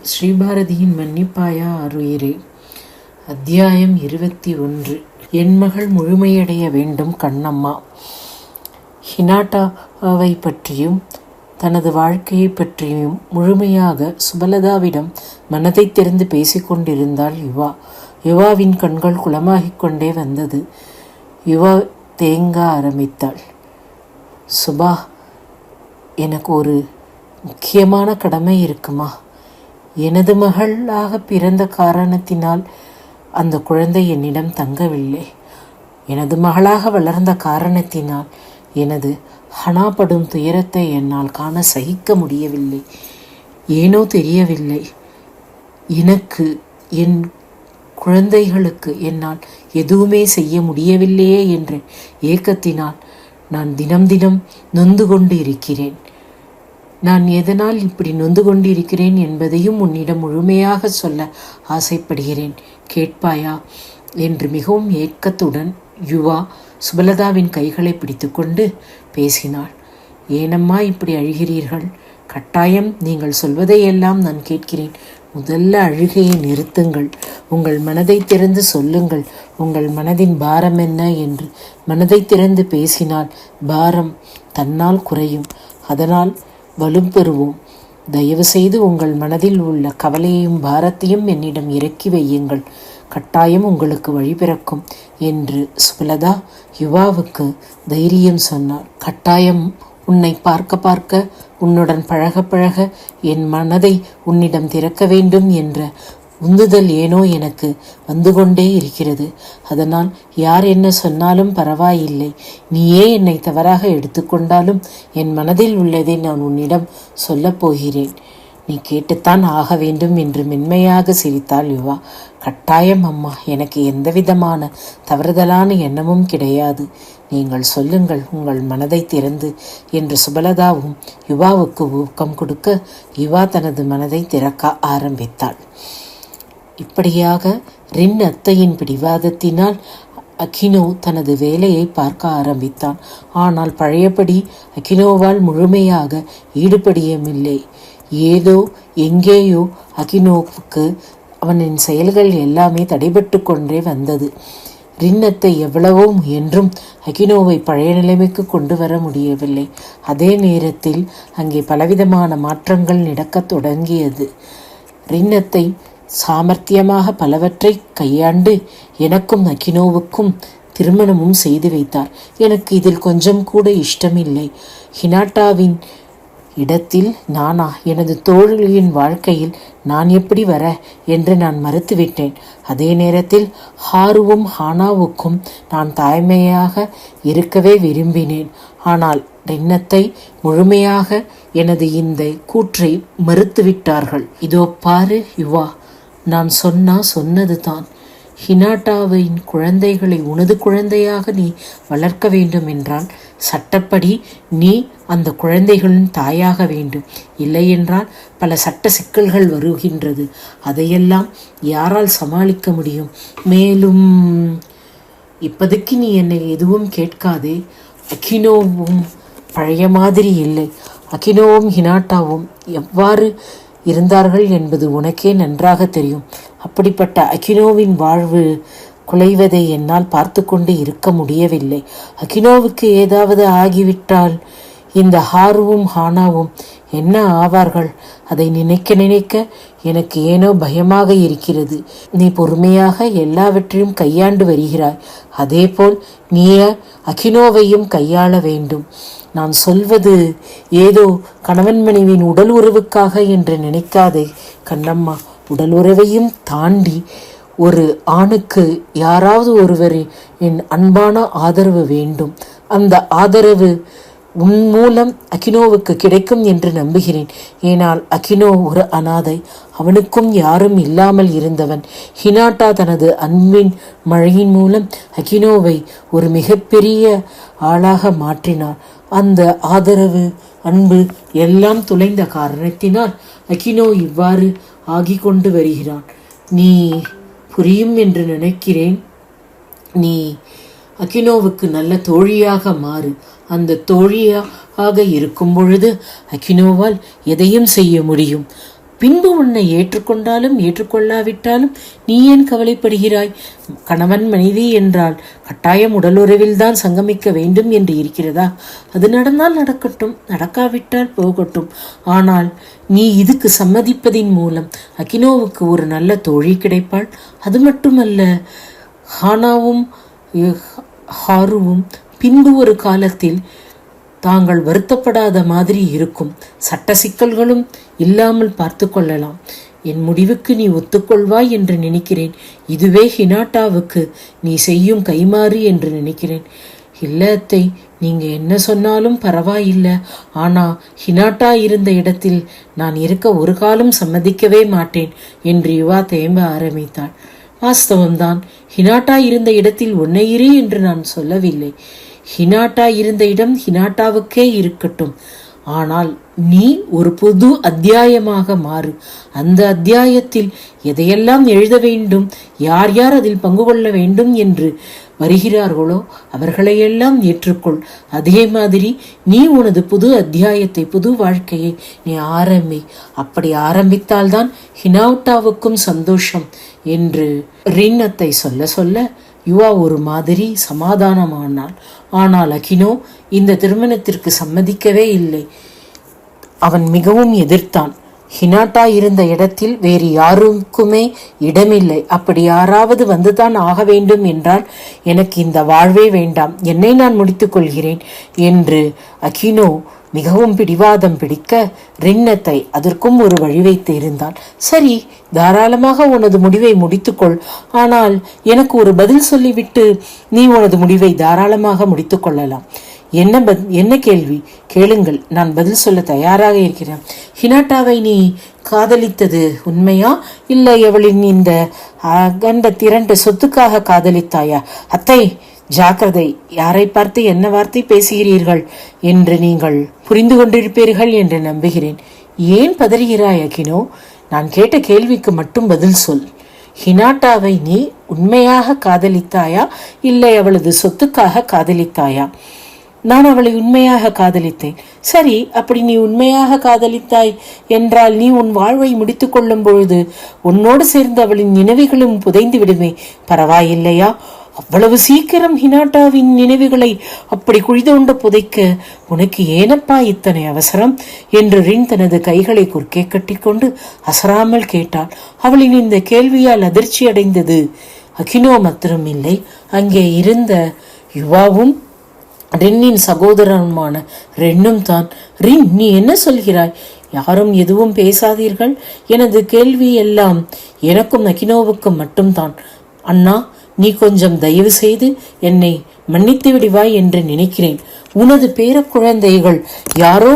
ஸ்ரீபாரதியின் மன்னிப்பாயா ஆருயிரே. அத்தியாயம் 21. என் மகள் முழுமையடைய வேண்டும் கண்ணம்மா. ஹினாட்டாவை பற்றியும் தனது வாழ்க்கையை பற்றியும் முழுமையாக சுபலதாவிடம் மனதை திறந்து பேசிக்கொண்டிருந்தாள் யுவா. யுவாவின் கண்கள் குளமாகிக் கொண்டே வந்தது. யுவா தேங்க ஆரம்பித்தாள். சுபா, எனக்கு ஒரு முக்கியமான கடமை இருக்குமா? எனது மகளாக பிறந்த காரணத்தினால் அந்த குழந்தை என்னிடம் தங்கவில்லை. எனது மகளாக வளர்ந்த காரணத்தினால் எனது ஹனாப்படும் துயரத்தை என்னால் காண சகிக்க முடியவில்லை. ஏனோ தெரியவில்லை, எனக்கு என் குழந்தைகளுக்கு என்னால் எதுவுமே செய்ய முடியவில்லையே என்ற ஏக்கத்தினால் நான் தினம் தினம் நொந்து கொண்டு இருக்கிறேன். நான் எதனால் இப்படி நொந்து கொண்டிருக்கிறேன் என்பதையும் உன்னிடம் முழுமையாக சொல்ல ஆசைப்படுகிறேன். கேட்பாயா என்று மிகவும் ஏக்கத்துடன் யுவா சுபலதாவின் கைகளை பிடித்து கொண்டு பேசினாள். ஏனம்மா இப்படி அழுகிறீர்கள்? கட்டாயம் நீங்கள் சொல்வதையெல்லாம் நான் கேட்கிறேன். முதல்ல அழுகையை நிறுத்துங்கள். உங்கள் மனதை திறந்து சொல்லுங்கள். உங்கள் மனதின் பாரம் என்ன என்று மனதை திறந்து பேசினால் பாரம் தன்னால் குறையும். அதனால் வலுப்பெறுவோம். தயவு செய்து உங்கள் மனதில் உள்ள கவலையையும் பாரத்தையும் என்னிடம் இறக்கி வையுங்கள். கட்டாயம் உங்களுக்கு வழி பிறக்கும் என்று சுபலதா யுவாவுக்கு தைரியம் சொன்னார். கட்டாயம் உன்னை பார்க்க பார்க்க, உன்னுடன் பழக பழக என் மனதை உன்னிடம் திறக்க வேண்டும் என்ற உந்துதல் ஏனோ எனக்கு வந்து கொண்டே இருக்கிறது. அதனால் யார் என்ன சொன்னாலும் பரவாயில்லை. நீயே என்னை தவறாக எடுத்துக்கொண்டாலும் என் மனதில் உள்ளதை நான் உன்னிடம் சொல்லப் போகிறேன். நீ கேட்டுத்தான் ஆக வேண்டும் என்று மென்மையாக சிரித்தாள் யுவா. கட்டாயம் அம்மா, எனக்கு எந்தவிதமான தவறுதலான எண்ணமும் கிடையாது. நீங்கள் சொல்லுங்கள், உங்கள் மனதை திறந்து என்று சுபலதாவும் யுவாவுக்கு ஊக்கம் கொடுக்க யுவா தனது மனதை திறக்க ஆரம்பித்தாள். இப்படியாக ரின் அத்தையின் பிடிவாதத்தினால் அகினோ தனது வேலையை பார்க்க ஆரம்பித்தான். ஆனால் பழையபடி அகினோவால் முழுமையாக ஈடுபடியமில்லை. ஏதோ எங்கேயோ அகினோவுக்கு அவனின் செயல்கள் எல்லாமே தடைபட்டு கொண்டே வந்தது. ரின்னத்தை எவ்வளவோ முயன்றும் அகினோவை பழைய நிலைமைக்கு கொண்டு வர முடியவில்லை. அதே நேரத்தில் அங்கே பலவிதமான மாற்றங்கள் நடக்கத் தொடங்கியது. ரின்னத்தை சாமர்த்தியமாக பலவற்றை கையாண்டு எனக்கும் அகினோவுக்கும் திருமணமும் செய்து வைத்தார். எனக்கு இதில் கொஞ்சம் கூட இஷ்டமில்லை. ஹினாட்டாவின் இடத்தில் நானா? எனது தோழியின் வாழ்க்கையில் நான் எப்படி வர என்று நான் மறுத்துவிட்டேன். அதே நேரத்தில் ஹாருவும் ஹானாவுக்கும் நான் தாய்மையாக இருக்கவே விரும்பினேன். ஆனால் ரின்னத்தை முழுமையாக எனது இந்த கூற்றை மறுத்துவிட்டார்கள். இதோ பாரு யுவா, நான் சொன்னது தான். ஹினாட்டாவின் குழந்தைகளை உனது குழந்தையாக நீ வளர்க்க வேண்டும் என்றால் சட்டப்படி நீ அந்த குழந்தைகளின் தாயாக வேண்டும். இல்லை என்றால் பல சட்ட சிக்கல்கள் வருகின்றது. அதையெல்லாம் யாரால் சமாளிக்க முடியும்? மேலும் இப்போதைக்கு நீ என்னை எதுவும் கேட்காதே. அகினோவும் பழைய மாதிரி இல்லை. அகினோவும் ஹினாட்டாவும் எவ்வாறு இருந்தார்கள் என்பது உனக்கே நன்றாக தெரியும். அப்படிப்பட்ட அகினோவின் வாழ்வு குலைவதை என்னால் பார்த்து கொண்டு இருக்க முடியவில்லை. அகினோவுக்கு ஏதாவது ஆகிவிட்டால் இந்த ஹாருவும் ஹானாவும் என்ன ஆவார்கள்? அதை நினைக்க நினைக்க எனக்கு ஏனோ பயமாக இருக்கிறது. நீ பொறுமையாக எல்லாவற்றையும் கையாண்டு வருகிறாய். அதேபோல் நீ அகினோவையும் கையாள வேண்டும். நான் சொல்வது ஏதோ கணவன் மனைவியின் உடல் உறவுக்காக என்று நினைக்காதே கண்ணம்மா. உடல் உறவையும் தாண்டி ஒரு ஆணுக்கு யாராவது ஒருவரின் அன்பான ஆதரவு வேண்டும். அந்த ஆதரவு உன் மூலம் அகினோவுக்கு கிடைக்கும் என்று நம்புகிறேன். ஏனால் அகினோ ஒரு அனாதை. அவனுக்கும் யாரும் இல்லாமல் இருந்தவன். ஹினாட்டா தனது அன்பின் மழையின் மூலம் அகினோவை ஒரு மிகப்பெரிய ஆளாக மாற்றினார். அந்த ஆதரவு, அன்பு எல்லாம் துளைந்த காரணத்தினால் அகினோ இவ்வாறு ஆகி கொண்டு வருகிறான். நீ புரியும் என்று நினைக்கிறேன். நீ அகினோவுக்கு நல்ல தோழியாக மாறு. அந்த தோழியாக இருக்கும் பொழுது அகினோவால் எதையும் செய்ய முடியும். பின்பு உன்னை ஏற்றுக்கொண்டாலும் ஏற்றுக்கொள்ளாவிட்டாலும் நீ ஏன் கவலைப்படுகிறாய்? கணவன் மனைவி என்றால் கட்டாயம் உடலுறவில் தான் சங்கமிக்க வேண்டும் என்று இருக்கிறதா? அது நடந்தால் நடக்கட்டும், நடக்காவிட்டால் போகட்டும். ஆனால் நீ இதுக்கு சம்மதிப்பதின் மூலம் அகினோவுக்கு ஒரு நல்ல தோழி கிடைப்பாள். அது மட்டுமல்ல, ஹானாவும் ஹாருவும் பின்பு ஒரு காலத்தில் தாங்கள் வருத்தப்படாத மாதிரி இருக்கும். சட்ட சிக்கல்களும் இல்லாமல் பார்த்து கொள்ளலாம். என் முடிவுக்கு நீ ஒத்துக்கொள்வாய் என்று நினைக்கிறேன். இதுவே ஹினாட்டாவுக்கு நீ செய்யும் கைமாறு என்று நினைக்கிறேன். இல்ல அத்தை, நீங்க என்ன சொன்னாலும் பரவாயில்லை. ஆனா ஹினாட்டா இருந்த இடத்தில் நான் இருக்க ஒரு காலம் சம்மதிக்கவே மாட்டேன் என்று யுவா தேம்ப ஆரம்பித்தாள். வாஸ்தவம்தான், ஹினாட்டா இருந்த இடத்தில் உன்னை இரு என்று நான் சொல்லவில்லை. ஹினாட்டா இருந்த இடம் ஹினாட்டாவுக்கே இருக்கட்டும். ஆனால் நீ ஒரு புது அத்தியாயமாக மாறு. அந்த அத்தியாயத்தில் எதையெல்லாம் எழுத வேண்டும், யார் யார் அதில் பங்கு கொள்ள வேண்டும் என்று வருகிறார்களோ அவர்களையெல்லாம் ஏற்றுக்கொள். அதே மாதிரி நீ உனது புது அத்தியாயத்தை, புது வாழ்க்கையை நீ ஆரம்பி. அப்படி ஆரம்பித்தால்தான் ஹினாட்டாவுக்கும் சந்தோஷம் என்று ரின்னத்தை சொல்ல சொல்ல யுவா ஒரு மாதிரி சமாதானமானாள். ஆனால் அகினோ இந்த திருமணத்திற்கு சம்மதிக்கவே இல்லை. அவன் மிகவும் எதிர்த்தான். ஹினாட்டா இருந்த இடத்தில் வேறு யாருக்குமே இடமில்லை. அப்படி யாராவது வந்துதான் ஆக வேண்டும் என்றால் எனக்கு இந்த வாழ்வே வேண்டாம், என்னை நான் முடித்துக் கொள்கிறேன் என்று அகினோ மிகவும் பிடிவாதம் பிடிக்க ரின்னத்தை அதற்கும் ஒரு வழி வைத்து இருந்தான். சரி, தாராளமாக உனது முடிவை முடித்துக்கொள். ஆனால் எனக்கு ஒரு பதில் சொல்லிவிட்டு நீ உனது முடிவை தாராளமாக முடித்துக் கொள்ளலாம். என்ன கேள்வி கேளுங்கள், நான் பதில் சொல்ல தயாராக இருக்கிறேன். ஹினாட்டாவை நீ காதலித்தது உண்மையா, இல்லை அவளின் இந்த அகண்ட திரண்ட சொத்துக்காக காதலித்தாயா? அத்தை, ஜாக்கிரதை, யாரை பார்த்து என்ன வார்த்தை பேசுகிறீர்கள் என்று நீங்கள் புரிந்து கொண்டிருப்பீர்கள் என்று நம்புகிறேன். ஏன் பதறுகிறாய் அகினோ? நான் கேட்ட கேள்விக்கு மட்டும் பதில் சொல். ஹினாட்டாவை நீ உண்மையாக காதலித்தாயா, இல்லை அவளது சொத்துக்காக காதலித்தாயா? நான் அவளை உண்மையாக காதலித்தேன். சரி, அப்படி நீ உண்மையாக காதலித்தாய் என்றால் நீ உன் வாழ்வை முடித்துக் கொள்ளும் பொழுது உன்னோடு சேர்ந்து அவளின் நினைவுகளும் புதைந்து விடுமே, பரவாயில்லையா? அவ்வளவு சீக்கிரம் ஹினாட்டாவின் நினைவுகளை அப்படி குழிதோண்ட புதைக்க உனக்கு ஏனப்பா இத்தனை அவசரம் என்று ரின் தனது கைகளை குறுக்கே கட்டிக்கொண்டு அசராமல் கேட்டாள். அவளின் இந்த கேள்வியால் அதிர்ச்சி அடைந்தது அகினோ மாத்திரம் இல்லை, அங்கே இருந்த யுவாவும் ரின்னின் சகோதரனுமான ரென்னும் தான். ரின், நீ என்ன சொல்கிறாய்? யாரும் எதுவும் பேசாதீர்கள். எனது கேள்வி எல்லாம் எனக்கும் அகினோவுக்கும் மட்டும்தான். அண்ணா, நீ கொஞ்சம் தயவு செய்து என்னை மன்னித்து விடுவாய் என்று நினைக்கிறேன். உனது பேர குழந்தைகள் யாரோ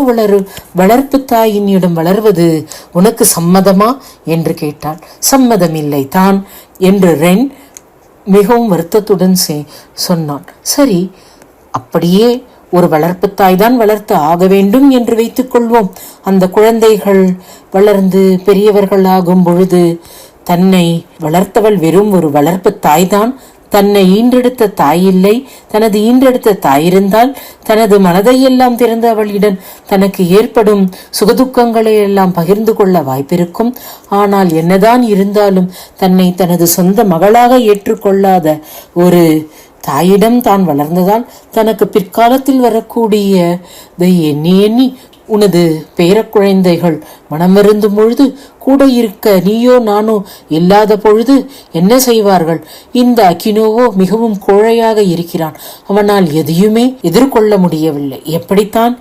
வளர்ப்பு தாயினிடம் வளர்வது உனக்கு சம்மதமா என்று கேட்டாள். சம்மதமில்லை தான் என்று ரென் மிகவும் வருத்தத்துடன் சொன்னான். சரி, அப்படியே ஒரு வளர்ப்பு தாய் தான் வளர்த்து ஆக வேண்டும் என்று வைத்துக் கொள்வோம். அந்த குழந்தைகள் வளர்ந்து பெரியவர்கள் ஆகும் பொழுது தன்னை வளர்த்தவள் வெறும் ஒரு வளர்ப்பு தாய்தான். தன்னை ஈன்றெடுத்த தாயில்லை. தனது ஈன்றெடுத்த தாயிருந்தால் தனது மனதையெல்லாம் திறந்து அவளிடம் தனக்கு ஏற்படும் சுகதுக்கங்களை எல்லாம் பகிர்ந்து கொள்ள வாய்ப்பிருக்கும். ஆனால் என்னதான் இருந்தாலும் தன்னை தனது சொந்த மகளாக ஏற்றுக்கொள்ளாத ஒரு தாயிடம் தான் வளர்ந்ததால் தனக்கு பிற்காலத்தில் வரக்கூடியதை எண்ணி எண்ணி உனது பேரக்குழந்தைகள் மனமருந்தும் பொழுது கூட இருக்க நீயோ நானோ இல்லாத பொழுது என்ன செய்வார்கள்? இந்த அகினோவோ மிகவும் கோழையாக இருக்கிறான். அவனால் எதையுமே எதிர்கொள்ள முடியவில்லை. எப்படித்தான்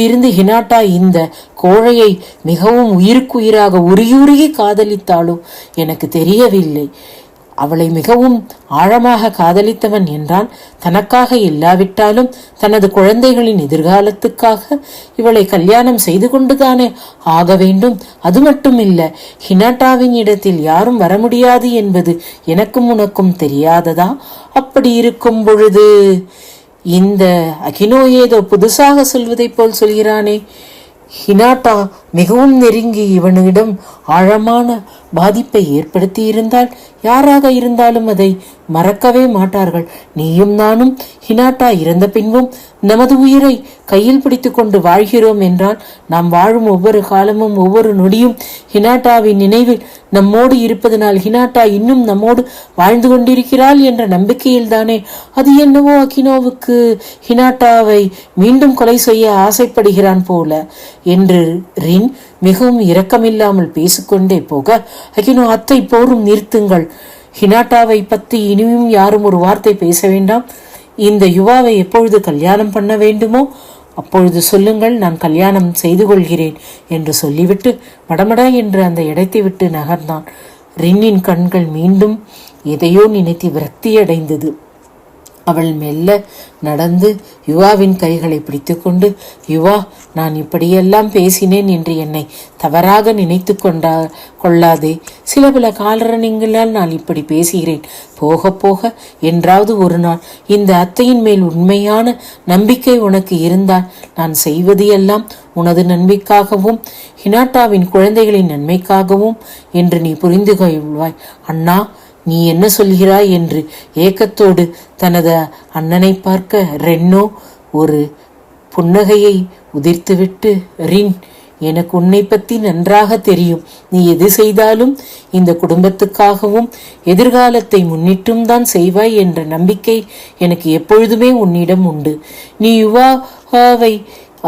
இருந்து ஹினாட்டா இந்த கோழையை மிகவும் உயிருக்குயிராக உருகி காதலித்தாளோ எனக்கு தெரியவில்லை. அவளை மிகவும் ஆழமாக காதலித்தவன் என்றால் தனக்காக இல்லாவிட்டாலும் தனது குழந்தைகளின் எதிர்காலத்துக்காக இவளை கல்யாணம் செய்து கொண்டுதானே ஆக வேண்டும். அது மட்டும் இல்ல, ஹினாட்டாவின் இடத்தில் யாரும் வர முடியாது என்பது எனக்கும் உனக்கும் தெரியாததா? அப்படி இருக்கும் பொழுது இந்த அகினோ ஏதோ புதுசாக சொல்வதை போல் சொல்கிறானே. ஹினாட்டா மிகவும் நெருங்கி இவனிடம் ஆழமான பாதிப்பை ஏற்படுத்தி இருந்தால் யாராக இருந்தாலும் அதை மறக்கவே மாட்டார்கள். நீயும் நானும் ஹினாட்டா இறந்த பின்பும் நமது உயிரை கையில் பிடித்து கொண்டு வாழ்கிறோம் என்றால் நாம் வாழும் ஒவ்வொரு காலமும் ஒவ்வொரு நொடியும் ஹினாட்டாவின் நினைவில் நம்மோடு இருப்பதனால் ஹினாட்டா இன்னும் நம்மோடு வாழ்ந்து கொண்டிருக்கிறாள் என்ற நம்பிக்கையில் தானே. அது என்னவோ அகினோவுக்கு ஹினாட்டாவை மீண்டும் கொலை செய்ய ஆசைப்படுகிறான் போல என்று ரின் மிகவும் இரக்கமில்லாமல் பேசிக்கொண்டே போக, அகினோ, அத்தை, போரும், நிறுத்துங்கள். ஹினாட்டாவை பற்றி இனியும் யாரும் ஒரு வார்த்தை பேச வேண்டாம். இந்த யுவாவை எப்பொழுது கல்யாணம் பண்ண வேண்டுமோ அப்பொழுது சொல்லுங்கள், நான் கல்யாணம் செய்து கொள்கிறேன் என்று சொல்லிவிட்டு மடமடா என்று அந்த இடத்தை விட்டு நகர்ந்தான். ரின்னின் கண்கள் மீண்டும் எதையோ நினைத்து விரக்தியடைந்தது. அவள் மெல்ல நடந்து யுவாவின் கைகளை பிடித்து கொண்டு, யுவா, நான் இப்படியெல்லாம் பேசினேன் என்று என்னை தவறாக நினைத்து கொள்ளாதே. சில பல காரணங்களால் நான் இப்படி பேசுகிறேன். போக போக என்றாவது ஒரு நாள் இந்த அத்தையின் மேல் உண்மையான நம்பிக்கை உனக்கு இருந்தால் நான் செய்வது எல்லாம் உனது நன்மைக்காகவும் ஹினாட்டாவின் குழந்தைகளின் நன்மைக்காகவும் என்று நீ புரிந்து கொள்வாய். அண்ணா, நீ என்ன சொல்கிறாய் என்று ஏக்கத்தோடு தனது அண்ணனை பார்க்க ரென்னோ ஒரு புன்னகையை உதிர்த்துவிட்டு, ரின், எனக்கு உன்னை பற்றி நன்றாக தெரியும். நீ எது செய்தாலும் இந்த குடும்பத்துக்காகவும் எதிர்காலத்தை முன்னிட்டும் தான் செய்வாய் என்ற நம்பிக்கை எனக்கு எப்பொழுதுமே உன்னிடம் உண்டு. நீ யுவாவை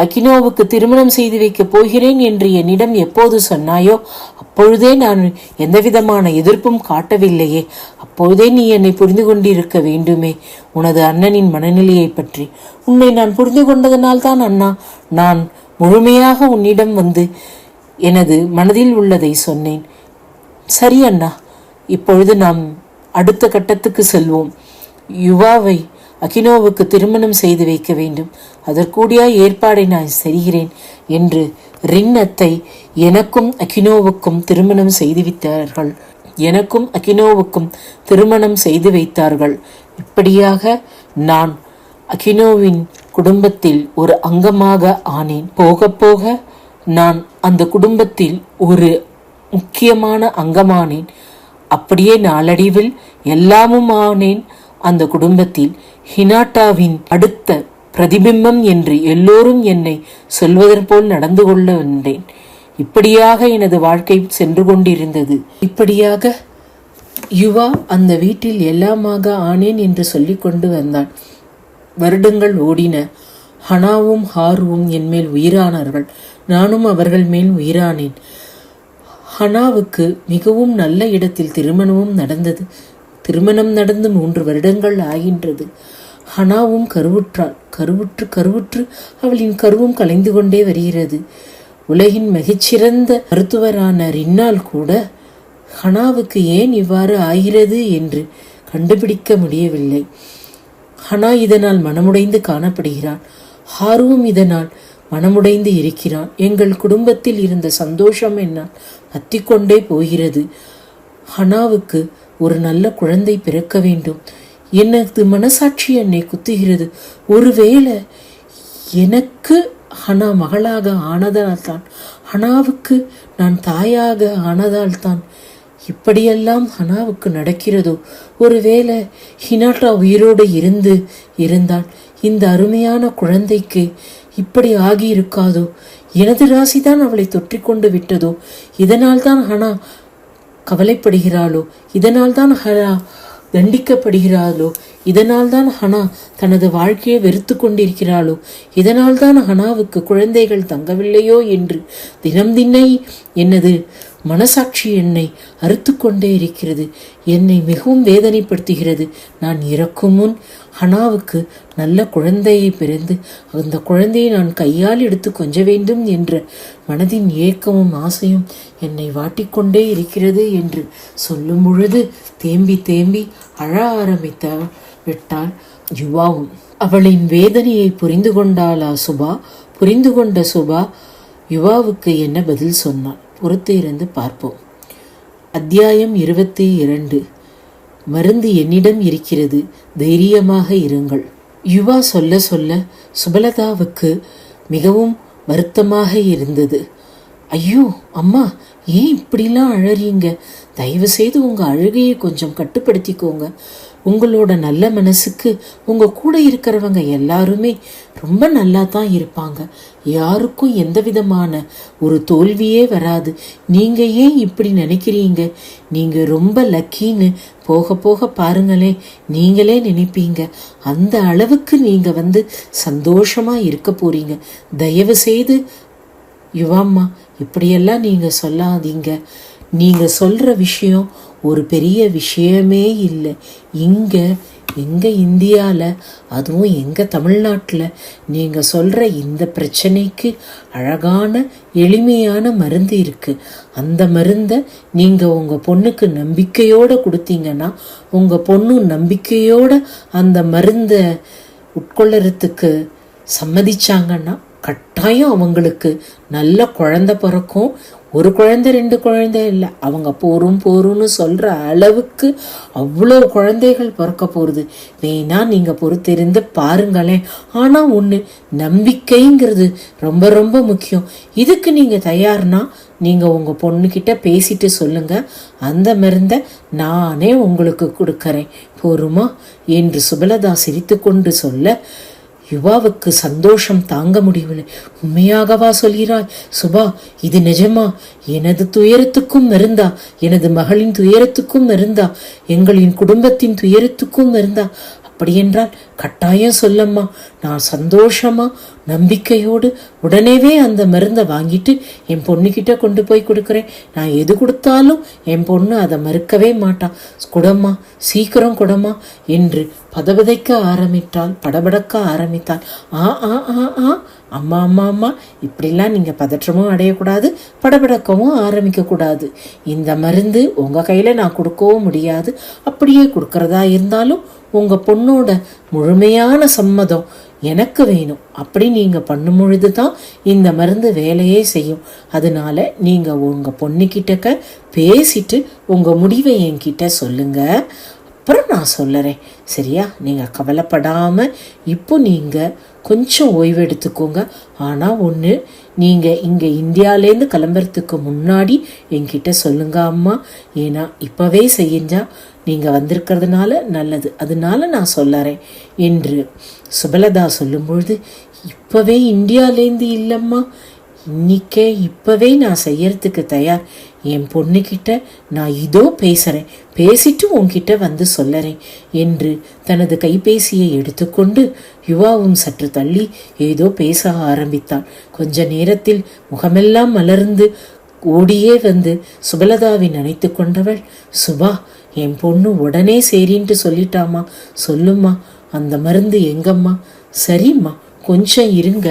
அகினோவுக்கு திருமணம் செய்து வைக்கப் போகிறேன் என்று என்னிடம் எப்போது சொன்னாயோ அப்பொழுதே நான் எந்தவிதமான எதிர்ப்பும் காட்டவில்லையே. அப்பொழுதே நீ என்னை புரிந்து கொண்டிருக்க வேண்டுமே உனது அண்ணனின் மனநிலையை பற்றி. உன்னை நான் புரிந்து கொண்டதனால் தான் அண்ணா நான் முழுமையாக உன்னிடம் வந்து எனது மனதில் உள்ளதை சொன்னேன். சரி அண்ணா, இப்பொழுது நாம் அடுத்த கட்டத்துக்கு செல்வோம். யுவாவை அகினோவுக்கு திருமணம் செய்து வைக்க வேண்டும். அதற்கூடிய ஏற்பாடை நான் செய்கிறேன் என்று ரின் அத்தை எனக்கும் அகினோவுக்கும் திருமணம் செய்து வைத்தார்கள். இப்படியாக நான் அகினோவின் குடும்பத்தில் ஒரு அங்கமாக ஆனேன். போக போக நான் அந்த குடும்பத்தில் ஒரு முக்கியமான அங்கமானேன். அப்படியே நாளடைவில் எல்லாமும் ஆனேன். அந்த குடும்பத்தில் ஹினாட்டாவின் அடுத்த பிரதிபிம்பம் என்று எல்லோரும் என்னை சொல்வதற்போல் நடந்து கொள்ள வந்தேன். இப்படியாக எனது வாழ்க்கை சென்று கொண்டிருந்தது. இப்படியாக யுவா அந்த வீட்டில் எல்லாமாக ஆனேன் என்று சொல்லி கொண்டு வந்தான். வருடங்கள் ஓடின. ஹனாவும் ஹாருவும் என் மேல் உயிரானார்கள். நானும் அவர்கள் மேல் உயிரானேன். ஹனாவுக்கு மிகவும் நல்ல இடத்தில் திருமணமும் நடந்தது. திருமணம் நடந்து 3 வருடங்கள் ஆகின்றது. ஹனாவும் கருவுற்றாள். கருவுற்று அவளின் கருவும் கலைந்து கொண்டே வருகிறது. உலகின் மிகச்சிறந்த மருத்துவரான ரின்னால் கூட ஹனாவுக்கு ஏன் இவ்வாறு ஆகிறது என்று கண்டுபிடிக்க முடியவில்லை. ஹனா இதனால் மனமுடைந்து காணப்படுகிறான். ஹாருவும் இதனால் மனமுடைந்து இருக்கிறான். எங்கள் குடும்பத்தில் இருந்த சந்தோஷம் என்னால் வத்திக்கொண்டே போகிறது. ஹனாவுக்கு ஒரு நல்ல குழந்தை பிறக்க வேண்டும். எனது மனசாட்சி என்னை குத்துகிறது. ஒருவேளை எனக்கு ஹனா மகளாக ஆனதால்தான், ஹனாவுக்கு நான் தாயாக ஆனதால்தான் இப்படியெல்லாம் ஹனாவுக்கு நடக்கிறதோ? ஒருவேளை ஹினாட்டா உயிரோடு இருந்தால் இந்த அருமையான குழந்தைக்கு இப்படி ஆகியிருக்காதோ? எனது ராசிதான் அவளை தொற்றிக்கொண்டு விட்டதோ? இதனால் தான் ஹனா கவலைப்படுகிறாளோ? இதனால் தான் ஹனா தண்டிக்கப்படுகிறாளோ? இதனால் தான் ஹனா தனது வாழ்க்கையை வெறுத்து கொண்டிருக்கிறாளோ? இதனால் தான் ஹனாவுக்கு குழந்தைகள் தங்கவில்லையோ என்று தினம் எனது மனசாட்சி என்னை அறுத்து கொண்டே இருக்கிறது. என்னை மிகவும் வேதனைப்படுத்துகிறது. நான் இறக்கும் முன் ஹனாவுக்கு நல்ல குழந்தையை பிறந்து அந்த குழந்தையை நான் கையால் எடுத்து கொஞ்ச வேண்டும் என்ற மனதின் ஏக்கமும் ஆசையும் என்னை வாட்டிக்கொண்டே இருக்கிறது என்று சொல்லும் பொழுது தேம்பி அழ ஆரம்பித்த விட்டாள் யுவாவும். அவளின் வேதனையை புரிந்து கொண்டாளா சுபா? புரிந்து கொண்ட சுபா யுவாவுக்கு என்ன பதில் சொன்னாள்? பொறுத்து இருந்து பார்ப்போம். அத்தியாயம் 22. மருந்து என்னிடம் இருக்கிறது, தைரியமாக இருங்கள். யுவா சொல்ல சுபலதாவுக்கு மிகவும் வருத்தமாக இருந்தது. ஐயோ அம்மா, ஏன் இப்படிலாம் அழறீங்க? தயவு செய்து உங்கள் அழுகையை கொஞ்சம் கட்டுப்படுத்திக்கோங்க. உங்களோட நல்ல மனசுக்கு உங்கள் கூட இருக்கிறவங்க எல்லாருமே ரொம்ப நல்லா தான் இருப்பாங்க. யாருக்கும் எந்த விதமான ஒரு தோல்வியே வராது. நீங்கள் ஏன் இப்படி நினைக்கிறீங்க? நீங்கள் ரொம்ப லக்கின்னு போக போக பாருங்களே, நீங்களே நினைப்பீங்க. அந்த அளவுக்கு நீங்கள் சந்தோஷமாக இருக்க போறீங்க. தயவு செய்து யுவாம்மா, இப்படியெல்லாம் நீங்கள் சொல்லாதீங்க. நீங்கள் சொல்கிற விஷயம் ஒரு பெரிய விஷயமே இல்லை. எங்கள் இந்தியாவில், அதுவும் எங்கள் தமிழ்நாட்டில் நீங்கள் சொல்கிற இந்த பிரச்சனைக்கு அழகான எளிமையான மருந்து இருக்குது. அந்த மருந்தை நீங்கள் உங்கள் பொண்ணுக்கு நம்பிக்கையோடு கொடுத்தீங்கன்னா, உங்கள் பொண்ணு நம்பிக்கையோடு அந்த மருந்தை உட்கொள்ளறதுக்கு சம்மதிச்சாங்கன்னா கட்டாயம் அவங்களுக்கு நல்ல குழந்தை பிறக்கும். ஒரு குழந்தை 2 குழந்தை இல்லை, அவங்க போரும்னு சொல்கிற அளவுக்கு அவ்வளோ குழந்தைகள் பிறக்க போகிறது. வேணா நீங்கள் பொறுத்திருந்து பாருங்களேன். ஆனால் ஒன்று, நம்பிக்கைங்கிறது ரொம்ப ரொம்ப முக்கியம். இதுக்கு நீங்கள் தயார்னா நீங்கள் உங்கள் பொண்ணுக்கிட்ட பேசிட்டு சொல்லுங்கள், அந்த மருந்தை நானே உங்களுக்கு கொடுக்கறேன், போருமா என்று சுபலதா சிரித்து கொண்டு சொல்ல, யுவாவுக்கு சந்தோஷம் தாங்க முடியவில்லை. உண்மையாகவா சொல்கிறாய் சுபா? இது நிஜமா? எனது துயரத்துக்கும் மருந்தா? எனது மகளின் துயரத்துக்கும் மருந்தா? எங்களின் குடும்பத்தின் துயரத்துக்கும் மருந்தா? அப்படியென்றால் கட்டாயம் சொல்லம்மா. நான் சந்தோஷமா நம்பிக்கையோடு உடனேவே அந்த மருந்தை வாங்கிட்டு என் பொண்ணுக்கிட்ட கொண்டு போய் கொடுக்குறேன். நான் எது கொடுத்தாலும் என் பொண்ணு அதை மறுக்கவே மாட்டான். குடம்மா, சீக்கிரம் குடம்மா என்று படபடக்க ஆரம்பித்தாள். ஆ ஆ ஆ ஆ அம்மா அம்மா அம்மா, இப்படிலாம் நீங்கள் பதற்றமும் அடையக்கூடாது, படபடக்கவும் ஆரம்பிக்கக்கூடாது. இந்த மருந்து உங்கள் கையில் நான் கொடுக்கவும் முடியாது. அப்படியே கொடுக்கறதா இருந்தாலும் உங்கள் பொண்ணோட முழுமையான சம்மதம் எனக்கு வேணும். அப்படி நீங்கள் பண்ணும் பொழுது தான் இந்த மருந்து வேலையே செய்யும். அதனால நீங்கள் உங்கள் பொண்ணுக்கிட்டக்க பேசிட்டு உங்கள் முடிவை என்கிட்ட சொல்லுங்கள். அப்புறம் நான் சொல்லறேன், சரியா? நீங்கள் கவலைப்படாமல் இப்போ நீங்கள் கொஞ்சம் ஓய்வு எடுத்துக்கோங்க. ஆனால் ஒன்று, நீங்கள் இங்கே இந்தியாவிலேருந்து கிளம்புறதுக்கு முன்னாடி என்கிட்ட சொல்லுங்க அம்மா. ஏன்னா இப்போவே செஞ்சா நீங்கள் வந்திருக்கிறதுனால நல்லது, அதனால நான் சொல்லறேன் என்று சுபலதா சொல்லும்பொழுது, இப்போவே இந்தியாவிலேருந்து இல்லைம்மா, இன்னிக்கே இப்போவே நான் செய்யறதுக்கு தயார். என் பொண்ணுக்கிட்ட நான் இதோ பேசுகிறேன், பேசிட்டு உன்கிட்ட சொல்லறேன் என்று தனது கைபேசியை எடுத்துக்கொண்டு யுவாவும் சற்று தள்ளி ஏதோ பேச ஆரம்பித்தாள். கொஞ்ச நேரத்தில் முகமெல்லாம் மலர்ந்து ஓடியே சுபலதாவை நினைத்து கொண்டவள், சுபா, என் பொண்ணு உடனே சரின்ட்டு சொல்லிட்டாமா, சொல்லுமா, அந்த மருந்து எங்கம்மா? சரிம்மா, கொஞ்சம் இருங்க.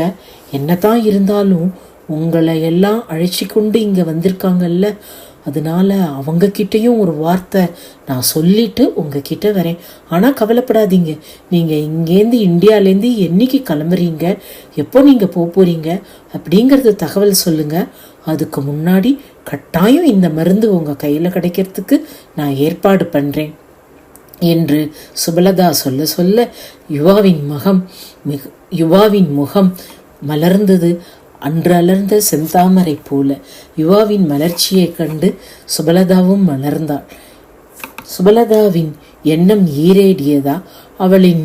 என்னதான் இருந்தாலும் உங்களை எல்லாம் அழைச்சி கொண்டு இங்கே வந்திருக்காங்கல்ல, அதனால அவங்கக்கிட்டையும் ஒரு வார்த்தை நான் சொல்லிட்டு உங்ககிட்ட வரேன். ஆனால் கவலைப்படாதீங்க, நீங்கள் இங்கேருந்து இந்தியாவிலேருந்து என்னைக்கு கிளம்புறீங்க, எப்போ நீங்கள் போகிறீங்க அப்படிங்கிறது தகவல் சொல்லுங்கள். அதுக்கு முன்னாடி கட்டாயம் இந்த மருந்து உங்கள் கையில் கிடைக்கிறதுக்கு நான் ஏற்பாடு பண்ணுறேன் என்று சுபலதா சொல்ல சொல்ல யுவாவின் முகம் மலர்ந்தது. அன்று அலர்ந்த செந்தாமரை போல யுவாவின் மலர்ச்சியை கண்டு சுபலதாவும் மலர்ந்தாள். சுபலதாவின் எண்ணம் ஈரேடியதா? அவளின்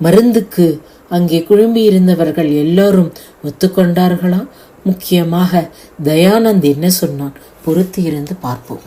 மருந்துக்கு அங்கே குழும்பியிருந்தவர்கள் எல்லோரும் ஒத்துக்கொண்டார்களா? முக்கியமாக தயானந்த் என்ன சொன்னான்? பொறுத்து இருந்து பார்ப்போம்.